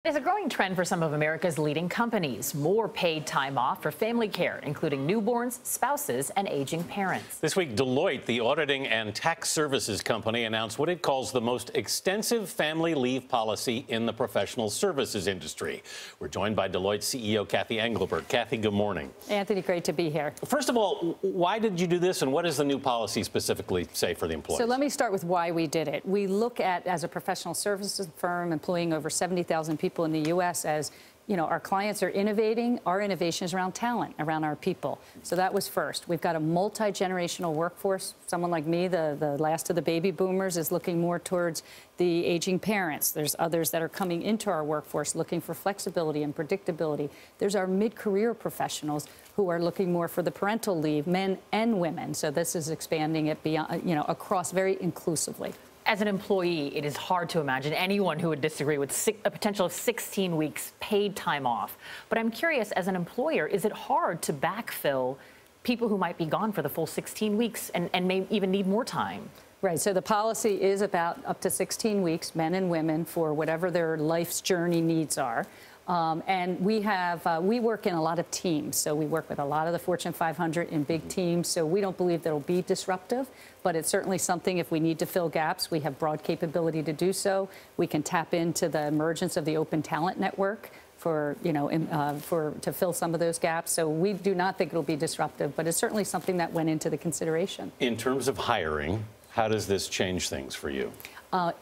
It's a growing trend for some of America's leading companies. More paid time off for family care, including newborns, spouses, and aging parents. This week, Deloitte, the auditing and tax services company, announced what it calls the most extensive family leave policy in the professional services industry. We're joined by Deloitte CEO Cathy Engelbert. Cathy, good morning. Anthony, great to be here. First of all, why did you do this, and what does the new policy specifically say for the employees? So let me start with why we did it. We look at, as a professional services firm employing over 70,000 people in the U.S., as you know, our clients are innovating. Our innovation is around talent, around our people. So that was first. We've got a multi-generational workforce. Someone like me, the last of the baby boomers, is looking more towards the aging parents. There's others that are coming into our workforce looking for flexibility and predictability. There's our mid-career professionals who are looking more for the parental leave, men and women. So this is expanding it beyond, you know, across very inclusively. As an employee, it is hard to imagine anyone who would disagree with a potential of 16 weeks paid time off. But I'm curious, as an employer, is it hard to backfill people who might be gone for the full 16 weeks and may even need more time? Right. So the policy is about up to 16 weeks, men and women, for whatever their life's journey needs are. And we work in a lot of teams. So we work with a lot of the Fortune 500 in big teams. So we don't believe that it'll be disruptive, but it's certainly something, if we need to fill gaps, we have broad capability to do so. We can tap into the emergence of the open talent network for, you know, to fill some of those gaps. So we do not think it'll be disruptive, but it's certainly something that went into the consideration. In terms of hiring, how does this change things for you?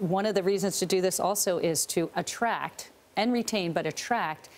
One of the reasons to do this also is to attract and retain, but attract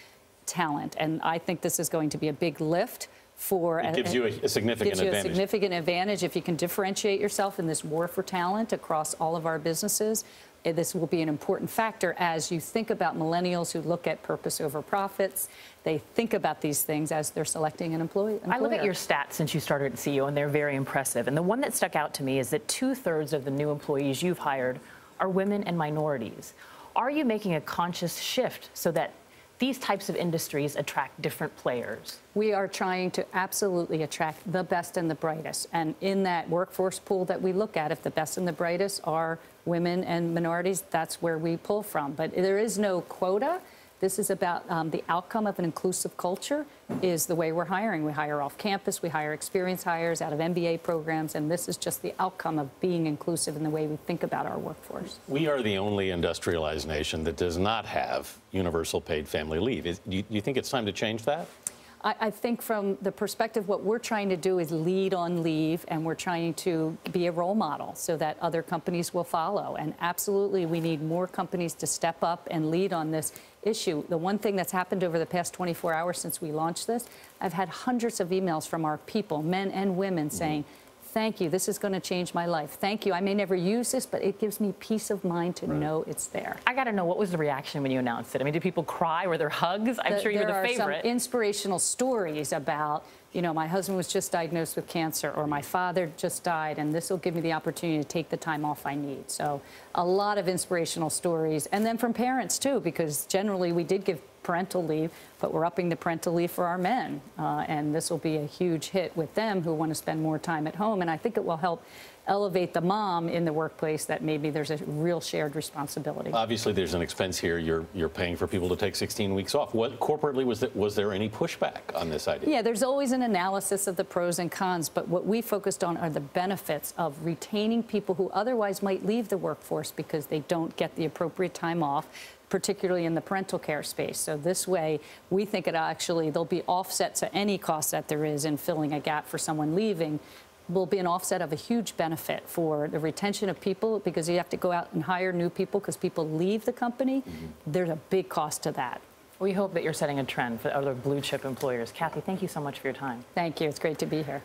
talent. And I think this is going to be a big lift for... It gives you a significant advantage. Gives you a significant advantage if you can differentiate yourself in this war for talent across all of our businesses. This will be an important factor as you think about millennials who look at purpose over profits. They think about these things as they're selecting an employer. I look at your stats since you started at CEO, and they're very impressive. And the one that stuck out to me is that 2/3 of the new employees you've hired are women and minorities. Are you making a conscious shift so that these types of industries attract different players? We are trying to absolutely attract the best and the brightest. And in that workforce pool that we look at, if the best and the brightest are women and minorities, that's where we pull from. But there is no quota. This is about the outcome of an inclusive culture is the way we're hiring. We hire off campus, we hire experienced hires out of MBA programs, and this is just the outcome of being inclusive in the way we think about our workforce. We are the only industrialized nation that does not have universal paid family leave. Do you think it's time to change that? I think from the perspective, what we're trying to do is lead on leave, and we're trying to be a role model so that other companies will follow. And absolutely, we need more companies to step up and lead on this issue. The one thing that's happened over the past 24 hours since we launched this, I've had hundreds of emails from our people, men and women, saying, thank you, this is going to change my life. Thank you. I may never use this, but it gives me peace of mind to know it's there. I got to know, what was the reaction when you announced it? I mean, did people cry? Were there hugs? I'm sure you were the favorite. There are some inspirational stories about, you know, my husband was just diagnosed with cancer, or my father just died, and this will give me the opportunity to take the time off I need. So a lot of inspirational stories. And then from parents, too, because generally we did give parental leave, but we're upping the parental leave for our men. And this will be a huge hit with them who want to spend more time at home. And I think it will help elevate the mom in the workplace, that maybe there's a real shared responsibility. Obviously, there's an expense here. You're paying for people to take 16 weeks off. What corporately was there any pushback on this idea? Yeah, there's always an analysis of the pros and cons, but what we focused on are the benefits of retaining people who otherwise might leave the workforce because they don't get the appropriate time off, particularly in the parental care space. So this way, we think there'll be offset to any cost that there is in filling a gap for someone leaving. Will be an offset of a huge benefit for the retention of people, because you have to go out and hire new people because people leave the company. There's a big cost to that. We hope that you're setting a trend for other blue chip employers. Cathy, thank you so much for your time. Thank you. It's great to be here.